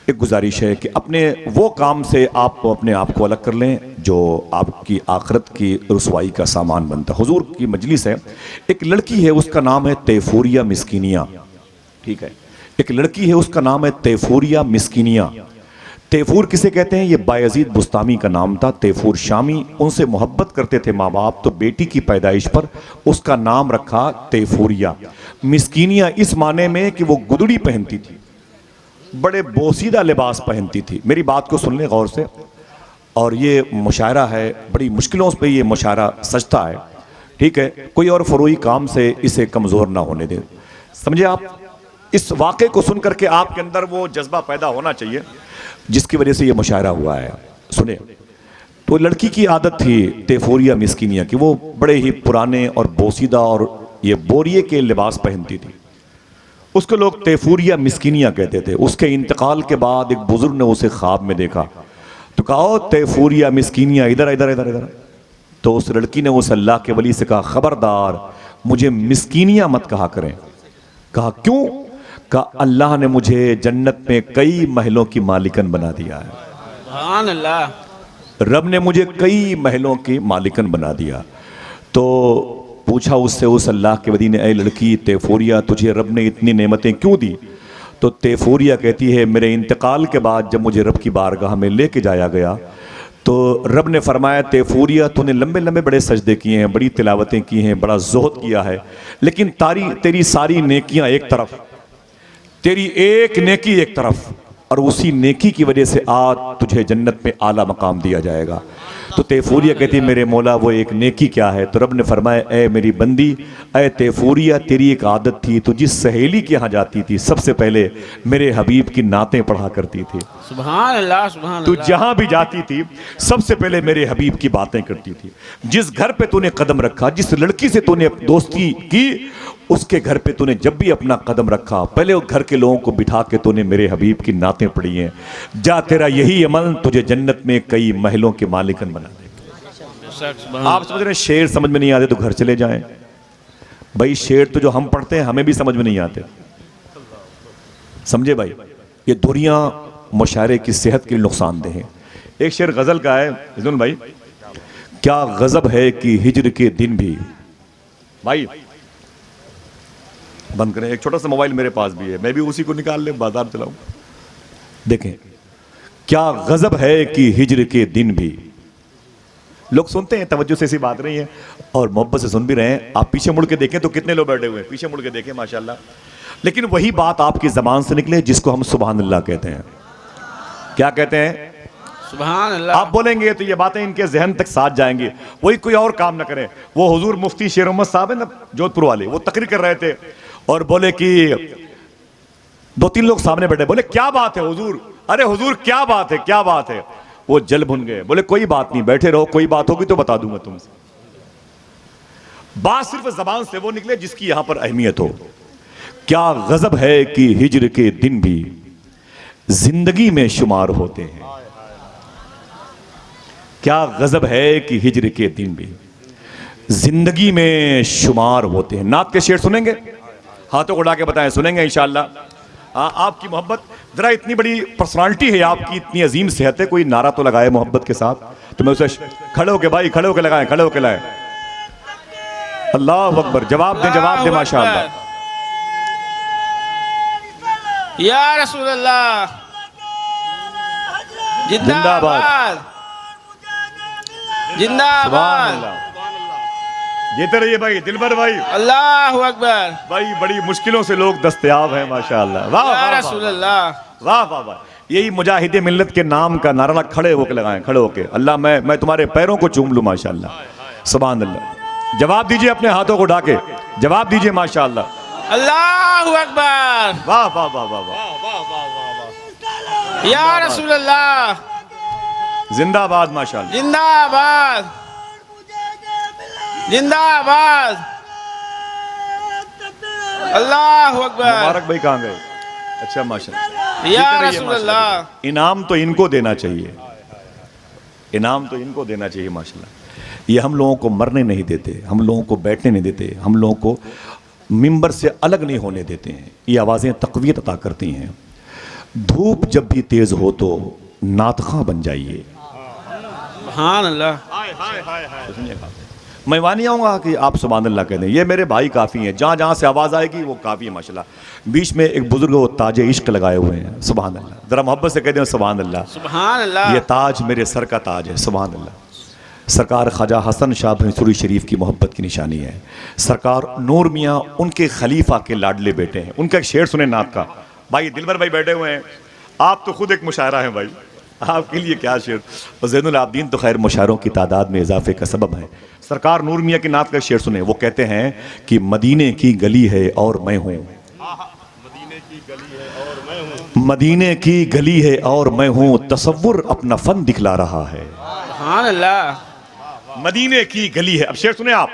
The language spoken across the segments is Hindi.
एक गुजारिश है कि अपने वो काम से आप अपने आप को अलग कर लें जो आपकी आखिरत की रुसवाई का सामान बनता है। हुजूर की मजलिस है, एक लड़की है, उसका नाम है तैफूरिया मिस्कीनिया। ठीक है, एक लड़की है, उसका नाम है तैफूरिया मिस्कीनिया। तैफूर किसे कहते हैं? ये बायजीद बुस्तामी का नाम था, तैफूर शामी। उनसे मोहब्बत करते थे माँ बाप, तो बेटी की पैदाइश पर उसका नाम रखा तैफूरिया। मिस्कीनिया इस माने में कि वो गुदड़ी पहनती थी, बड़े बोसीदा लिबास पहनती थी। मेरी बात को सुन लें गौर से, और ये मुशायरा है, बड़ी मुश्किलों पे ये मुशायरा सजता है। ठीक है, कोई और फरोई काम से इसे कमज़ोर ना होने दे। समझे आप? इस वाक़े को सुन करके आपके अंदर वो जज्बा पैदा होना चाहिए जिसकी वजह से ये मुशायरा हुआ है। सुने, तो लड़की की आदत थी तैफूरिया मिस्कीनिया की, वो बड़े ही पुराने और बोसीदा और ये बोरिए के लिबास पहनती थी। उसको लोग तैफूरिया मिस्कीनिया कहते थे। उसके इंतकाल के बाद एक बुजुर्ग ने उसे ख्वाब में देखा, तो कहा तैफूरिया मिस्कीनिया इधर इधर इधर इधर। तो उस लड़की ने उस अल्लाह के वली से कहा, खबरदार मुझे मिस्कीनिया मत कहा करें। कहा क्यों? कहा अल्लाह ने मुझे जन्नत में कई महलों की मालिकन बना दिया है। सुभान अल्लाह। रब ने मुझे कई महलों की मालिकन बना दिया। तो पूछा उससे उस अल्लाह के वली ने, ऐ लड़की तैफूरिया, तुझे रब ने इतनी नेमतें क्यों दी? तो तैफूरिया कहती है, मेरे इंतकाल के बाद जब मुझे रब की बारगाह में लेके जाया गया तो रब ने फरमाया, तैफूरिया तूने लंबे लंबे बड़े सजदे किए हैं, बड़ी तिलावतें की हैं, बड़ा ज़ुहद किया है, लेकिन तेरी सारी नेकियां एक तरफ, तेरी एक नेकी एक तरफ, और उसी नेकी की वजह से आज तुझे जन्नत में आला मकाम दिया जाएगा। तो तैफूरिया कहती है, मेरे मौला वो एक नेकी क्या है? तो रब ने फरमाया, ए मेरी बंदी, ए तैफूरिया, तेरी एक आदत थी, तू जिस सहेली के यहाँ जाती थी सबसे पहले मेरे हबीब की नातें पढ़ा करती थी। सुभान अल्लाह, सुभान तू अल्लाह। जहां भी जाती थी सबसे पहले मेरे हबीब की बातें करती थी। जिस घर पे तूने कदम रखा, जिस लड़की से तूने दोस्ती की, उसके घर पे तूने जब भी अपना कदम रखा, पहले उस घर के लोगों को बिठा के तूने मेरे हबीब की नातें पढ़ी हैं। जा, तेरा यही अमल तुझे जन्नत में कई महलों के मालिकन बना दे। आप समझ रहे हैं? शेर समझ में नहीं आते तो घर चले जाएं। भाई शेर तो जो हम पढ़ते हैं हमें भी समझ में नहीं आते, समझे भाई? ये दुनिया मुशायरे की सेहत के लिए नुकसानदेह है। एक शेर गजल का है इज़्नुल भाई, क्या गजब है कि हिज्र के दिन भी, भाई बंद करें, एक छोटा सा मोबाइल मेरे पास भी है, मैं भी उसी को निकाल ले बाजार चलाऊं। देखें क्या गजब है कि हिज्र के दिन भी, लोग सुनते हैं, तवज्जो से ऐसी बात नहीं है और मोहब्बत से सुन भी रहे हैं। आप पीछे मुड़ के देखें तो कितने लोग बैठे हुए हैं, पीछे मुड़ के देखें माशाल्लाह, लेकिन वही बात आपकी जबान से निकले जिसको हम सुभान अल्लाह कहते हैं। क्या कहते हैं? सुभान अल्लाह। आप बोलेंगे तो ये बातें इनके जहन तक साथ जाएंगी, वही कोई और काम ना करें। वो हुजूर मुफ्ती शेर मोहम्मद साहब है ना जोधपुर वाले, वो तकरीर कर रहे थे और बोले कि दो तीन लोग सामने बैठे, बोले क्या बात है हुजूर? अरे हुजूर क्या बात है, क्या बात है? वो जल भुन गए, बोले कोई बात नहीं, बैठे रहो, कोई बात होगी तो बता दूंगा तुमसे। बात सिर्फ जबान से वो निकले जिसकी यहां पर अहमियत हो। क्या गजब है कि हिज्र के दिन भी जिंदगी में शुमार होते हैं। क्या गजब है कि हिज्र के दिन भी जिंदगी में शुमार होते हैं। नात के शेर सुनेंगे? हाथों को उड़ा के बताएं, सुनेंगे इंशाअल्लाह। आपकी मोहब्बत, जरा इतनी बड़ी पर्सनालिटी है आपकी, इतनी अजीम सेहत है, कोई नारा तो लगाए मोहब्बत के साथ। तो मैं उसे खड़े होके, भाई खड़े होके लगाएं, खड़े होके लाएं। अल्लाह अकबर, जवाब दे, जवाब दे माशाअल्लाह। या रसूल अल्लाह जिंदाबाद, जिंदाबाद। जीते रहिए भाई, दिलबर भाई, अल्लाह अकबर। भाई बड़ी मुश्किलों से लोग दस्तयाब हैं माशाअल्लाह। वाह या वाह रसूल अल्लाह। वाह वाह वाह। यही मुजाहिदे मिल्लत के नाम का नारा खड़े होके लगाएं, खड़े होके। अल्लाह मैं तुम्हारे पैरों को चूम लूं माशाअल्लाह, सुभान अल्लाह। जवाब दीजिए अपने हाथों को ढाके, जवाब दीजिए माशाअल्लाह। अल्लाह अकबर। वाह वाह वाह वाह वाह। या रसूल अल्लाह। जिंदाबाद माशाअल्लाह, जिंदाबाद, जिंदाबाद। अल्लाह अकबर। मुबारक भाई कहाँ गए? अच्छा माशाअल्लाह। या जीते रहिए रसूल माशाअल्लाह। अल्लाह। इनाम तो इनको देना चाहिए, इनाम तो इनको देना चाहिए माशाअल्लाह। ये हम लोगों को मरने नहीं देते, हम लोगों को बैठने नहीं देते, हम लोगों को मिंबर से अलग नहीं होने देते हैं। ये आवाज़ें तक़वियत अता करती हैं। धूप जब भी तेज हो तो नातखा बन जाइए। सुभान अल्लाह। मैं वहाँ नहीं आऊँगा कि आप सुभान अल्लाह कह दें, ये मेरे भाई काफ़ी हैं, जहाँ जहाँ से आवाज़ आएगी वो काफ़ी है माशाल्लाह। बीच में एक बुजुर्ग वो ताजे इश्क लगाए हुए हैं, सुभान अल्लाह, ज़रा मोहब्बत से कह दें सुभान अल्लाह। सुभान अल्लाह। ये ताज मेरे सर का ताज है, सुभान अल्लाह। सरकार ख्वाजा हसन शाह भैंसुरी शरीफ की मोहब्बत की निशानी है। सरकार नूर मियाँ उनके खलीफा के लाडले बेटे हैं। उनका एक शेर सुने नात का। भाई दिलबर भाई बैठे हुए हैं, आप तो खुद एक मुशायरा हैं भाई, आपके लिए क्या शेर। और ज़ैनुल आबदीन तो खैर मुशायरों की तादाद में इजाफे का सबब है। सरकार नूर मियाँ की नात का शेर सुने, वो कहते हैं कि मदीने की गली है और मैं हूँ, मदीने की गली है और मैं हूँ, तसव्वुर अपना फन दिखला रहा है। सुभान अल्लाह। मदीने की गली है। अब शेर सुने आप,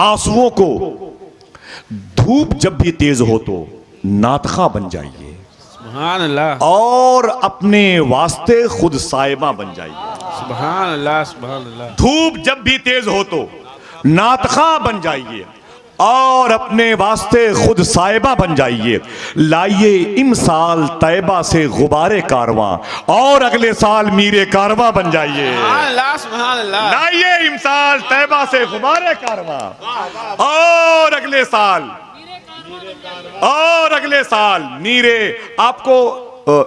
आंसुओं को धूप जब भी तेज हो तो नातखा बन जाइए, सुभान अल्लाह। और अपने वास्ते खुद साहिबा बन जाइए। सुभान अल्लाह। सुभान अल्लाह। धूप जब भी तेज हो तो नातखा बन जाइए, और अपने वास्ते खुद साहिबा बन जाइए। लाइए इमसाल तैबा से गुबारे कारवां, और अगले साल मीरे कारवां बन जाइए। सुभान अल्लाह। सुभान अल्लाह। लाइए इमसाल तैबा से गुबारे कारवां, और अगले साल मीरे। आपको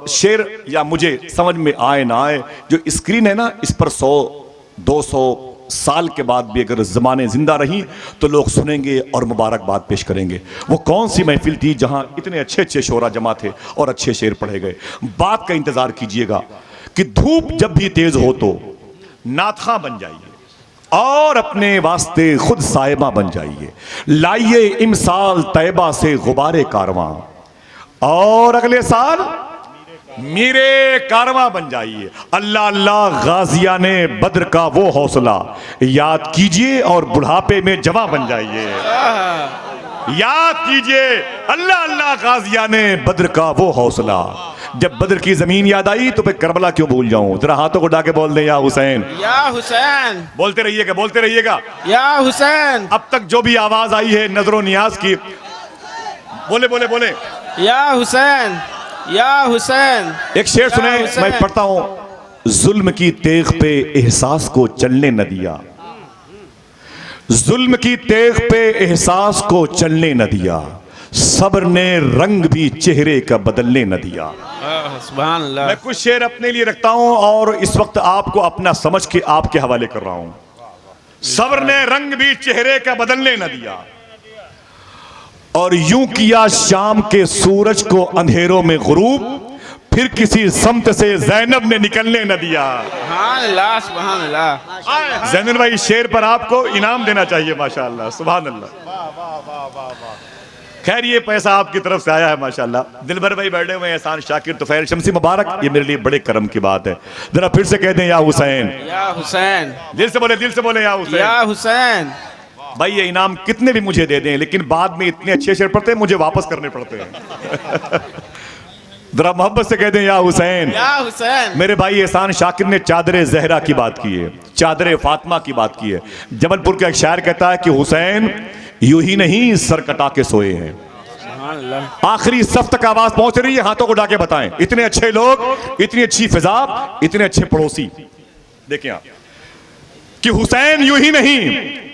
शेर या मुझे समझ में आए ना आए, जो स्क्रीन है ना, इस पर 100-200 साल के बाद भी अगर ज़माने जिंदा रही तो लोग सुनेंगे और मुबारकबाद पेश करेंगे। वो कौन सी महफिल थी जहां इतने अच्छे अच्छे शोरा जमा थे और अच्छे शेर पढ़े गए। बात का इंतजार कीजिएगा कि धूप जब भी तेज हो तो नातखा बन जाइए, और अपने वास्ते खुद साहिबा बन जाइए। लाइए इमसाल तैबा से गुबारे कारवां, और अगले साल मीरे कारवां बन जाइए। अल्लाह अल्लाह गाजिया ने बद्र का वो हौसला याद कीजिए, और बुढ़ापे में जवां बन जाइए। याद कीजिए, अल्लाह अल्लाह गाजिया ने बद्र का वो हौसला। जब बद्र की जमीन याद आई तो फिर करबला क्यों भूल जाऊं। जरा हाथों को डाके बोल दें या हुसैन। या हुसैन। बोलते रहिएगा, बोलते रहिएगा। या हुसैन। अब तक जो भी आवाज आई है नजरो नियाज की, बोले बोले बोले। या हुसैन। या हुसैन। एक शेर सुने, मैं पढ़ता हूं। जुल्म की तेग पे एहसास को चलने न दिया, जुल्म की तेग पे एहसास को चलने न दिया, सब्र ने रंग भी चेहरे का बदलने न दिया। सुभान अल्लाह। मैं कुछ शेर अपने लिए रखता हूं और इस वक्त आपको अपना समझ के आपके हवाले कर रहा हूं। सब्र ने रंग भी चेहरे का बदलने न दिया, और यूं किया शाम के सूरज को अंधेरों में गुरूब, फिर किसी समत से ज़ैनब ने निकलने न दिया। सुभान अल्लाह। सुभान अल्लाह। ज़ैनुल भाई, शेर पर आपको इनाम देना चाहिए माशाअल्लाह, सुभान अल्लाह। खैर ये पैसा आपकी तरफ से आया है माशाअल्लाह। दिलबर भाई बैठे हुए हैं, एहसान शाकिर, तुफैल शमसी मुबारक, ये मेरे लिए बड़े करम की बात है। जरा फिर से कह दें या हुसैन। या हुसैन। दिल से बोले, दिल से बोले या हुसैन। या हुसैन। भाई ये इनाम कितने भी मुझे दे दें, लेकिन बाद में इतने अच्छे शेर पढ़ते हैं मुझे वापस करने पड़ते हैं। जरा मोहब्बत से कह दें या हुसैन। या हुसैन। मेरे भाई एहसान शाकिर ने चादर जहरा की बात की है, चादर फातिमा की बात की है। जबलपुर का एक शायर कहता है कि हुसैन यूं ही नहीं सर कटा के सोए हैं। सुभान अल्लाह। आखिरी सफ तक आवाज पहुंच रही है, हाथों को डाके बताएं। इतने अच्छे लोग, इतनी अच्छी फिजा, इतने अच्छे पड़ोसी। देखें आप कि हुसैन यूं ही नहीं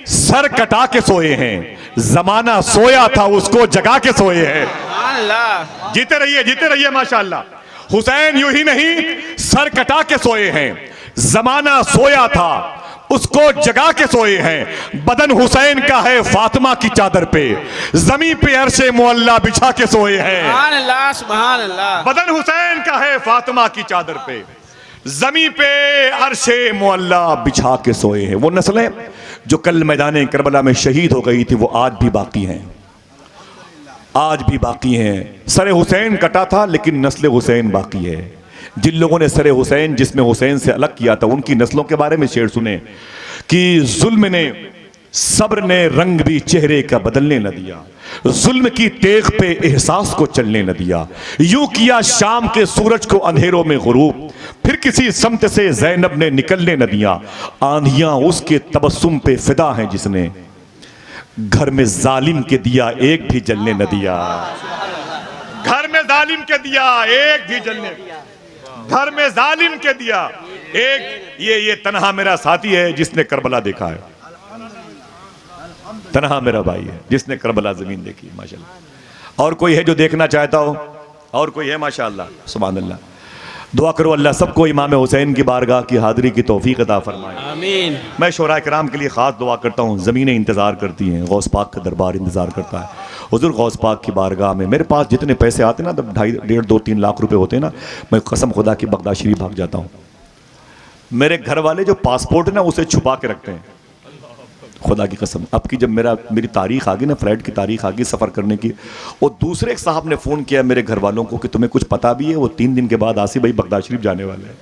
सर कटा के सोए हैं, जमाना सोया था उसको जगा के सोए हैं। सुभान अल्लाह। जीते रहिए माशाअल्लाह। हुसैन यूं ही नहीं सर कटा के सोए हैं, जमाना सोया था उसको जगा के सोए हैं। बदन हुसैन का है फातिमा की चादर पे, जमीन पे अर्शे मुअल्ला बिछा के सोए हैं। सुभान अल्लाह। सुभान अल्लाह। बदन हुसैन का है फातिमा की चादर पे, जमी पे अर्शे मुअल्ला बिछा के सोए हैं। वो नस्लें जो कल मैदान करबला में शहीद हो गई थी वो आज भी बाकी हैं, आज भी बाकी हैं। सर हुसैन कटा था लेकिन नस्ल हुसैन बाकी है। जिन लोगों ने सर हुसैन जिसमें हुसैन से अलग किया था उनकी नस्लों के बारे में शेर सुने कि जुल्म ने सब्र ने रंग भी चेहरे का बदलने न दिया, जुल्म की तेग पे एहसास को चलने न दिया, यूं किया शाम के सूरज को अंधेरों में गुरूब, फिर किसी समत से ज़ैनब ने निकलने न दिया। आंधियां उसके तबस्सुम पे फिदा हैं जिसने घर में जालिम के दिया एक भी जलने न दिया। घर में जालिम के दिया एक भी जलने, घर में जालिम के दिया एक। ये तन्हा मेरा साथी है जिसने करबला देखा है, तन्हा मेरा भाई है जिसने करबला जमीन देखी है माशाल्लाह। और कोई है जो देखना चाहता हो? और कोई है? माशाल्लाह सुभान अल्लाह। दुआ करो अल्लाह सबको इमाम हुसैन की बारगाह की हाजिरी की तौफीक अता फरमाए। आमीन। मैं शोरा किराम के लिए ख़ास दुआ करता हूँ। ज़मीनें इंतज़ार करती हैं, गौस पाक का दरबार इंतज़ार करता है। हुज़ूर गौस पाक की बारगाह में मेरे पास जितने पैसे आते ना, तब 2.5, 1.5, 2, 3 लाख रुपए होते हैं ना, मैं कसम खुदा की बगदाद शरीफ भाग जाता हूँ। मेरे घर वाले जो पासपोर्ट है ना उसे छुपा के रखते हैं, खुदा की कसम। अब की जब मेरी तारीख आ गई ना, फ्लाइट की तारीख आ गई सफ़र करने की, और दूसरे एक साहब ने फ़ोन किया मेरे घर वालों को कि तुम्हें कुछ पता भी है, वो 3 दिन के बाद आसिफ भाई बगदाद शरीफ जाने वाले हैं।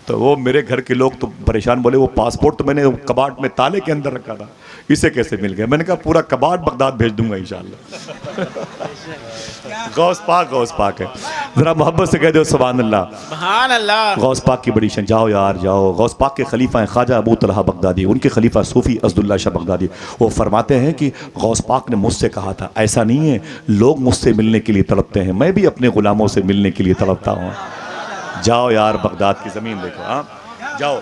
तो वो मेरे घर के लोग तो परेशान, बोले वो पासपोर्ट तो मैंने कबाड़ में ताले के अंदर रखा था, इसे कैसे मिल गया? मैंने कहा पूरा कबाड़ बगदाद भेज दूंगा इंशाल्लाह। गौस पाक है। जरा मोहब्बत से कह दो सुभान अल्लाह। सुभान अल्लाह। गौस पाक की बड़ी शान। जाओ यार जाओ। गौस पाक के खलीफा हैं ख्वाजा अबू तलहा बगदादी, उनके खलीफा सूफी अज़दुल्ला शाह बगदादी। वो फरमाते हैं कि गौस पाक ने मुझसे कहा था, ऐसा नहीं है लोग मुझसे मिलने के लिए तड़पते हैं, मैं भी अपने गुलामों से मिलने के लिए तड़पता हूँ। जाओ यार बगदाद की ज़मीन देखो। हाँ जाओ,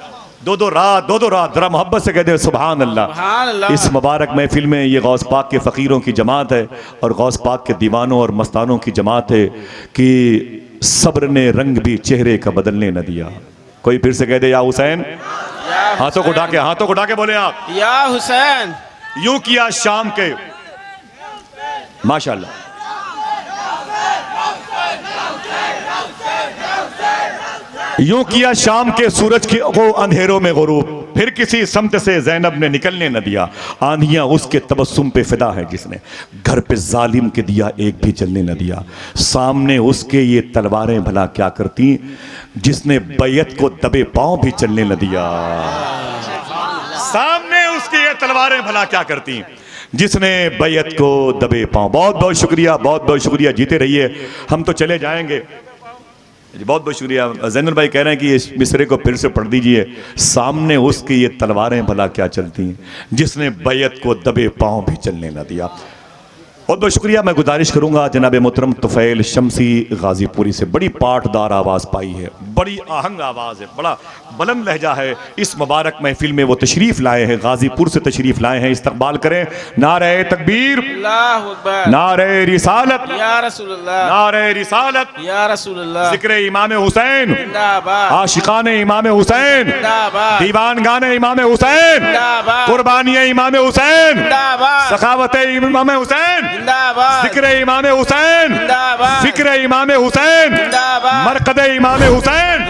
दो रात जरा मोहब्बत से कह दे सुभान अल्लाह। सुभान अल्लाह। इस मुबारक महफिल में ये गौस पाक के फ़कीरों की जमात है और गौस पाक के दीवानों और मस्तानों की जमात है कि सब्र ने रंग भी चेहरे का बदलने न दिया। कोई फिर से कह दे या हुसैन। हाथों को उठा के बोले आप, या हुसैन। यूं किया शाम के, माशाल्लाह, यूं किया शाम के सूरज को अंधेरों में गुरूब, फिर किसी समत से ज़ैनब ने निकलने न दिया। आंधियां उसके तबस्सुम पे फिदा है जिसने घर पे जालिम के दिया एक भी जलने न दिया। सामने उसके ये तलवारें भला क्या करती जिसने बैयत को दबे पांव भी चलने न दिया। सामने उसके ये तलवारें भला क्या करती जिसने बैयत को दबे पांव। बहुत बहुत शुक्रिया, जीते रहिए, हम तो चले जाएंगे जी। बहुत बहुत शुक्रिया। जैनुल भाई कह रहे हैं कि इस मिसरे को फिर से पढ़ दीजिए। सामने उसकी ये तलवारें भला क्या चलती जिसने बैयत को दबे पांव भी चलने न दिया। बहुत बहुत शुक्रिया। मैं गुजारिश करूंगा जनाब मोहतरम तुफैल शमसी गाजीपुरी से, बड़ी पाटदार आवाज़ पाई है, बड़ी आहंग आवाज़ है, बड़ा बुलंद लहजा है। इस मुबारक महफिल में वो तशरीफ़ लाए हैं, गाजीपुर से तशरीफ़ लाए हैं। इस्तकबाल करें। नारे तकबीर, अल्लाहु अकबर, नारे रिसालत, या रसूलुल्लाह, नारे रिसालत, या रसूलुल्लाह, जिक्र इमाम हुसैन, जिंदाबाद, आशिकान इमाम हुसैन, जिंदाबाद, दीवान गाने इमाम हुसैन, जिंदाबाद, कुर्बानी इमाम हुसैन, जिंदाबाद, सखावत इमाम हुसैन, जिंदाबाद, जिक्र इमाम हुसैन, जिंदाबाद, फिक्र इमाम हुसैन, जिंदाबाद, मरकद इमाम हुसैन,